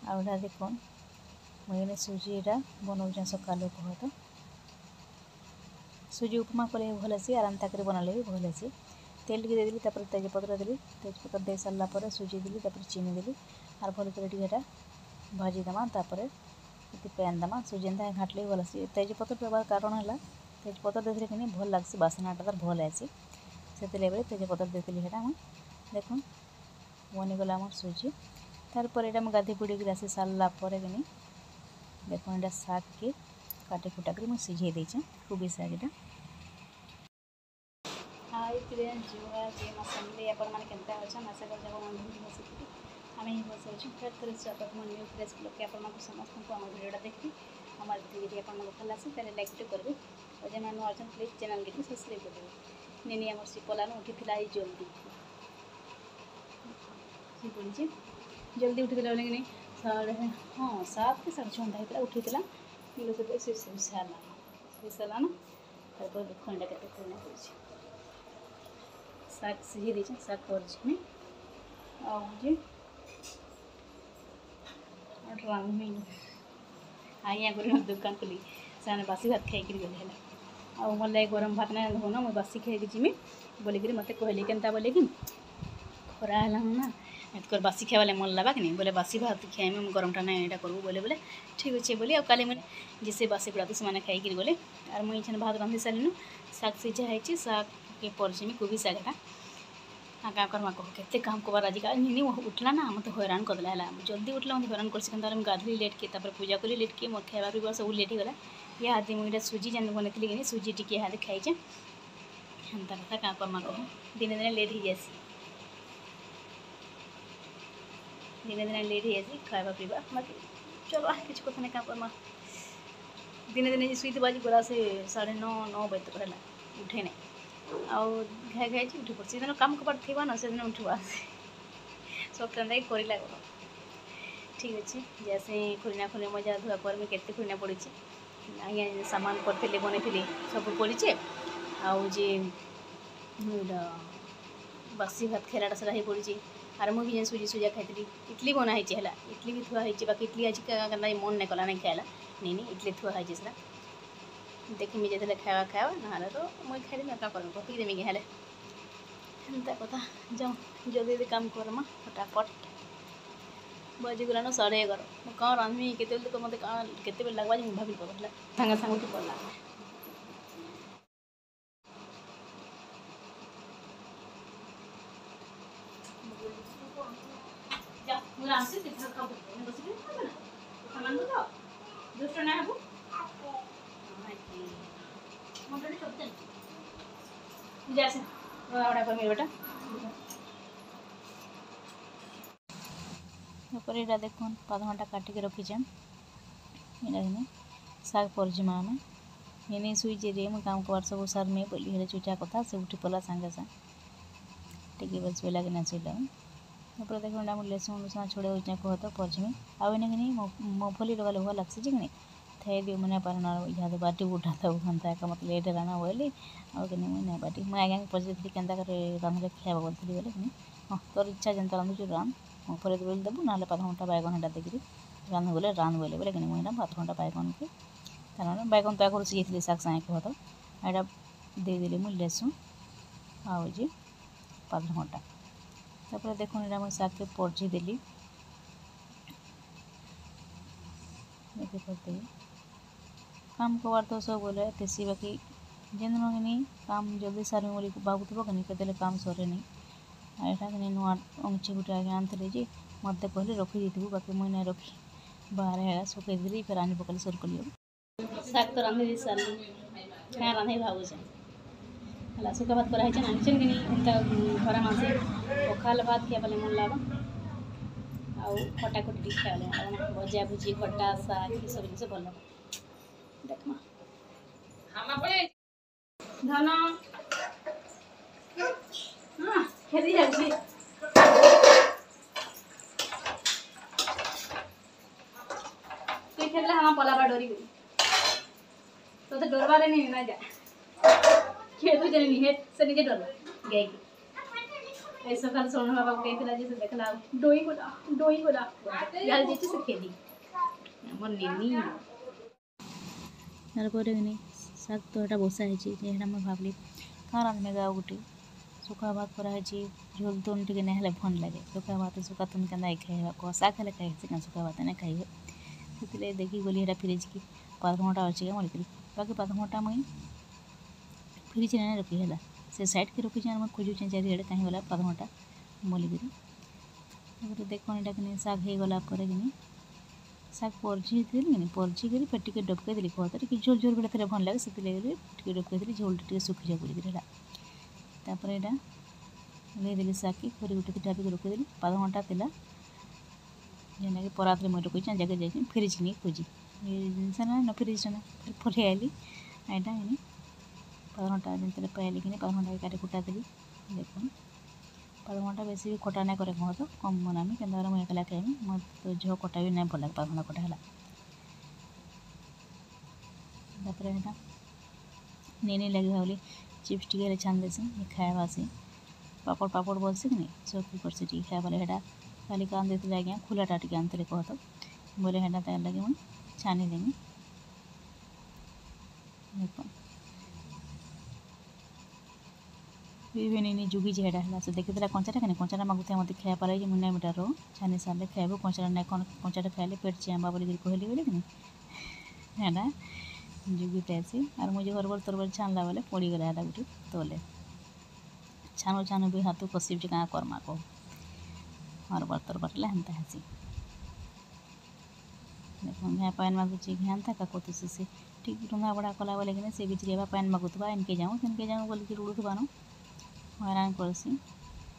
Outta देखो मुझे सुजी यहाँ बनाऊँ सका कह तो सुजी उपमा कले भल सी आराम ताक बनले भी भल सी तेल टे देली तेजपत्र देली तेजपत्र दे सारापर सुजी देली चीनी देली आर भल कर भाजीदेमा पैन देमा सुजी एंता घाटले भल सी तेजपत्र देवार कारण है तेजपत्र देखे कि भल लग्सी बासनाटा तार भल आसी से तेजपत्र देती है देख बनीगला आम सुजी तारपर यहाँ मुझे गाधे पुड़ी आसी सारापर कि देख यहाँ शाग के काटी कुटाक मुझे सिझे देचे कोबी शाग यहाँ हाई फ्रेंड्स जुआ जे मसले आपण मैंने केनता अच्छा आशा कर बसी आम ही बस फिर थोड़े स्वागत मो न्यू फ्रेश ब्लॉग के आपको समस्त को आम भिडियोटा देखी आम भिडियो आपको भल आसे तेल लाइक टे करेंगे और जो नुआ अच्छा प्लीज चैनल के सब्सक्राइब करेंगे नहीं आम सिपलान उठी जल्दी सी पड़ी जल्दी उठी बोले कि हाँ 7 के 6:30 होता उठी सारा तापर दुख अंडा के पड़ी शाग सिझे दे शाग कर रांधमी आइया कर दुकान खोली से बासी भात खाई गले है आ मोर लगे गरम भात ना हो ना मुझे बासी खाई जीमी बोलिक मत कहले के बोले कि खरा है ना एतकर बासी खावा मन लगा कि नहीं बोले बासी भात खाइमी गरमटा ना यहाँ करूँ बोले बोले ठीक अच्छे बोली आ काली मैंने जिसे बासी गुड़ा तो से खाई गले आर मुझे भात रांधि सारे शाग सिझा है शाग के परजिमी कोबी शागटा क्या करमा कह के काम कबार आज नहीं उठला ना मत हैरान करदेला है जल्दी उठला मत हैरान कर गाधली लेट के पूजा कली लेट के मोर खावा पीवा सब लेट होगा या हाथी मुझे सुजी जान बन कि सुजी टी हाथ खाईचे हेन्ता कथा क्या करमा कह दिने दिने लेट हो जासी दिने दिने लेट हो जासी खावा पीवा बाकी चलो किसी कथा नहीं क्या करमा दिने दिने शुई बाजी गला से 9:30 बजे तक है उठे नहीं आउ घाई घाई उठी पड़े दिन कम कबार थी ना से दिन उठवा सब टाइम करला कर ठीक अच्छे जैसे खुरीना खुरी मजा धुआ पर मुझे केते खुरीना पड़ी अँ सामान करते बनई सब पड़े आउ जे बासी भात खेलाटा सारा ही पड़ी आर मुझे सुजी सुजा खाई इडली बनाई है इडली भी थुआई बाकी इडली आज मन नहीं कला नहीं खाला नहीं इडली थुआई सारा देखी मुझे खावा खावा ना तो मुझे खाई क्या कर पकई देमी कि हेल्ले एंता कथा जाऊँ जल्दी जल्दी काम करमा फटाफट बजीगलान 11:30 कौन रांधमी के मत के लगवा भाभी पड़ा सागे सागे उठी पड़ा बेटा यहाँ देख 5 घंटा काटिक रखीचे यहाँ शाग परजिमा आम ये शुईचे रे मुझे काम कबार सब सार में बोली हेल्ले चुचा कथा से उठी पड़ा सागे सागे टे बस पहला कि ना शुईला तापर देख मुझे लहसुन लुसुन छोड़े हो कह तो परजिमी आने कि मफली लगाले भल लग्सी कि नहीं थे दियो मैंने पारना यहाँ बाटी उठा था खानता का मतलब लेट राणा बोली आगे मुझे बाटी मुझे आज्ञा पचारि के रांधले खावा बोलती बोले कि हाँ तोर इच्छा जनता रांधुचु रांध मफली बोल देबू ना 5 घंटा बैगन हटा देखिए रांध बोले बोले कि मुझे 5 घंटा बैगन के कारण बैगन तो आगे सीझे शाग सागे कह तो यहाँ देदेली मुझे लहसुन आजे 5 घंटा तापर देखो यहाँ मुझे शाग के परजी देली करते काम कबार तो सब बोले तेसी बाकी जेन नहीं काम जल्दी सारे बोली भावुव कि केते काम सरे नहीं यहाँ कि नुआ अंगची गुटे आगे आनी जे मत कहले रखी देबू बाकी मुझे नहीं रखी बाहर है सुखई देली फिर आनी पकड़ी सर कल शाग तो रांधि सारे क्या रांधे भावुचे है सुखा भात कराई आनिचन कि घरा मासे पखाल भात खाया मन लगा आउ खटा खटी खाया भजा भुजी खटा शाग ये सब जिन भल देख धन हाँ खेली जाऊँगी तु खेल हाँ पलाबा डरी गई तो डरबारे नहीं ना जा खेल तो जन नहीं से निजे डर गई ए सकाल सोना बाबा कहला जे से देखला डोई गोला यार जे से खेली मोर निनी तार पर गनी शाग तो एटा बसा है जे एटा मैं भाबली कान रांधमे गाव गुटी सुखा भात करा है झोल तुन टिके नहीं हेले भन लगे सुखा भात सुखा तुन केना खाइबा कसा खेले खाइ से सुखा भात ने खाइबे से देखी गली एटा फ्रिज की 5 घंटा अच्छे मलि बाकी 5 घंटा मुई फ्रिज ने रखी है से साइड के रखी मैं खोजुचे चारिड़े कहीं गला 5 घंटा बोलिकी देख यहाँ शाग हो गला कि शाग परझी थी परझी कर फिर टे डबके देली कहते कि झोल झोल बेटा भल लगे से टे डबके देली झोल टे सुखी जाए बोलिकी तापर यहाँ देली शाग की खोरी गुटे ढापी रखीदेली 5 घंटा थी जेना कि परात मुझे रखी जगह जाए फ्रिज नहीं खोजी जिनस ना न फ्रिज ना फिर पलि आइली यहाँ 5 घंटा जिन पाइली कि 5 घंटा काटी कुटा देली देख 5 घंटा बेसी भी कटा नहीं करे कह तो कम बनामी कि मुझे एकला खाइमी मत तो झो कटा भी नहीं भल लगे 5 घंटा कटा है यहाँ नहीं लगे भावी चिप्स टे छान देसी खाଇବା से पापड़ पापड़ बोलसी कि नहीं सब करसी टी खाइबा यहाँ खाली कान देते आज्ञा खुलाटा टे आनते कह तो बोले हेटा तार लगे मुझे छानी देमी देख नहीं जुगी जेड़ा है से देखी कंचाटा कि कंचाटा मागुता मत खाई पारे मुझे मिटार छानी सारे खाइबू कंचाटा नहीं कंचाटा खाइले पेट चियांबा बोली कहली बोले कि है जुगीते आसी और मुझे हरबर तरबर छानला बेले पड़गला है गोटे तले छानु छानु भी हाथ कषि क्या करमा कह हरबर तरबर हेन्ता हेसी देख यहाँ पान मागुची घेनता का कत से ठीक रुंगा बड़ा कला बोले कि से बिचरिया पान मागुवा इनके जाऊँ बोलिक रुड़ुवा न हैरान करसी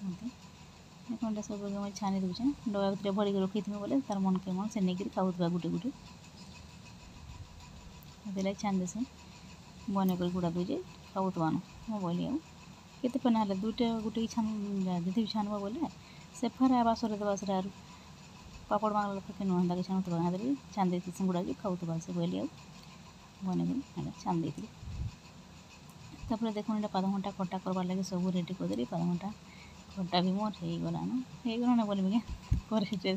देखा सब मुझे छानी दूचे डबा भितर भरिक रखी थी बोले तार मन के मन से नहीं खाऊा गुटे गुटे लगे छान देसी बन कर गुड़ा दूचे खाऊा न मैं बोली आते पेना दुईटा गुटे छान दीदी छानब बोले से फेर बासर देवासर आर पापड़ मांगला के नुहंदा के छाणुवा छान देती गुड़ा भी खाऊा से बोली बन कर छान देती तापर देखो ये 5 घंटा खट्टा करवार लगे सब रेडी करदेली 5 घंटा खट्टा भी मोर हो गला ना बोलबे क्या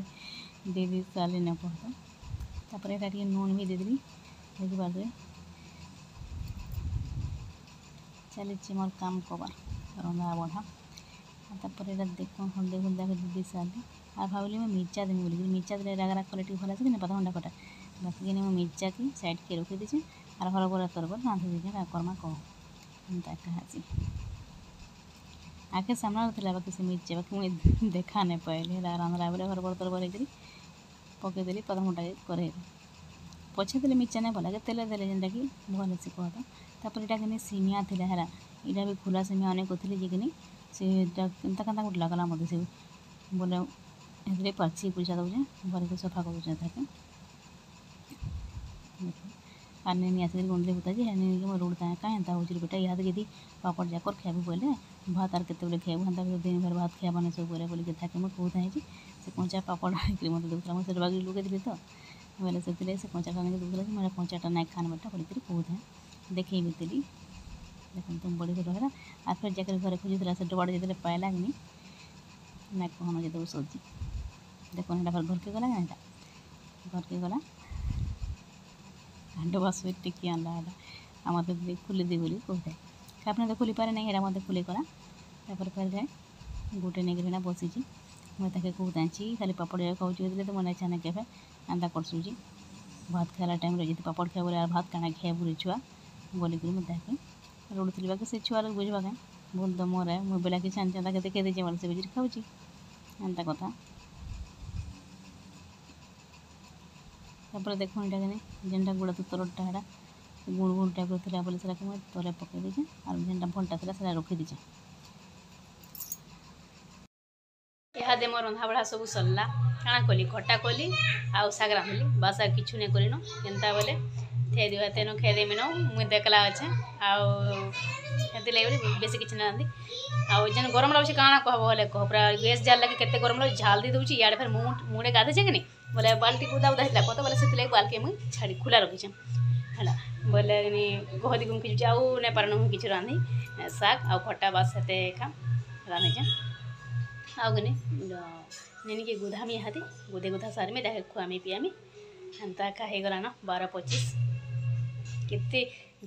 दे दी साली न कहता तापर यहाँ नून भी देदेली देखी पारे चली मोर काम कबार रंधा बढ़ा तापर यहाँ देख हल्दी हुल्दा के दीदी साली और भाविली मैं मिर्चा देमी बोली मिर्चा दे राग राग कले भल आसे कि 5 घंटा खटा बाकी कि मिर्चा की साइड के रखी दीचे और हरबर तरबर रांधि दीचे करमा कह एंता कहासी आखे सामना था बाकी से मिर्चा बाकी मुझे देखा नहीं पाइली रांधला बेले हरबर तरबर हो पकईदेली 5 घंटा करे पछे देले मिर्चा नहीं भल लगे तेल देले जेनटा कि भल से कहता तापर यहाँ कि सिमिया थी है यहाँ भी खुला सिमिया अनेक कथी जे कि सीटा केन्ता गोटे लगला मत से बोले ये पाची पूछा दूचे भर सफा कर पानी नहीं आसिक गुंडे बुता जी मोर उड़ता है कहीं हो बेटा यहाँ जब पापड़ जाकर खाइबू बोले भात आर केत खाइबू हेन्ता दिन भर भात खाइबा नहीं सब बोले बोली था मुझे कहता से कंचा पापड़ मत दूसरा मुझे बागी लुके तो बोले से कंचा खाने दूसरा मैं कंचाटा नहीं खान बेटा बोलिक कहता देखे बीतली देख तुम बड़ी रहा और फिर जाकर घर खोजुला से डबाड़ जो पाइला कि ना कहना जो सब्जी देख यहाँ घर के गला ना घर के गला डबा स्वीट टिकी आनला है मत खुली दी बोली कहते अपने तो खुली पारे नहीं है मत खुली कला तापर फिर जाए गोटे नहीं बसी मुझे कहता खाली पापड़ खाऊँ तो मन इच्छा नहीं के एंता करसूची भात खाला टाइम जी पापड़ खाए बोले भात काना खाए बुरी छुआ बोलिक मुझे रुड़ती बाकी से छुआ लोग बुझवा क्या भूल तो मोर है मुझे बेला कि छान के देखे दीजिए बोले से बुझी खाऊँ एंता कथा तापर देख यहाँ जेनटा गुड़ा तो तरटा है गुड़ गुड़ टाइप थी बोले से मुझे तले पकई दीचे और जेनटा भलटा था से रखी दीचे इहादे मोर रंधा बढ़ा सब सरला काଣା कली खट्टा कली आउ शाग रांधली बास आर किछु नहीं करिनो केनता बोले थे दिवा तेनो खेदेमी न मुझे देखला अच्छे आते लगे बेसी किसी ना रांधि आउ जेन गरम लगे काଣା कहब बोले कह पूरा गैस जार लगे केते गरम लगे झाल दी दूची इे फिर मुड़े गाधे कि नहीं बोले बाल्टी उदा उदा होता कत बोले से बाल्टी मुझे छाड़ी खुला रखीचे है बोले गहदी गुम कि आउ नहीं पारन मुझे किसी रांधि शाग आउ खट्टा बास हेते खा रांधिचे आगने नेनी के गुधामी हाथी गुदे गुधा सारमे देखे खुआमी पियामी हेन्ता का हो गलान 12:25 केते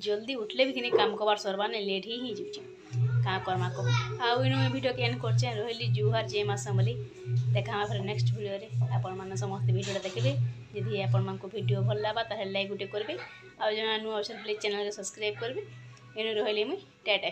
जल्दी उठले भी कि काम कबार सरबार ने लेट ही जाऊँ क्या करमा कह आउ इन भिडियो के एंड करचे रही जुहार जय माँ समली देखा फिर नेक्स्ट वीडियो आपण मैंने समस्त वीडियो देखिए जदि आपण मान वीडियो भल लगा ताल लाइक गोटे करेंगे आउ जो नुआ अवसर प्लीज चैनल सब्सक्राइब करेंगे इन रही मुई टाटा।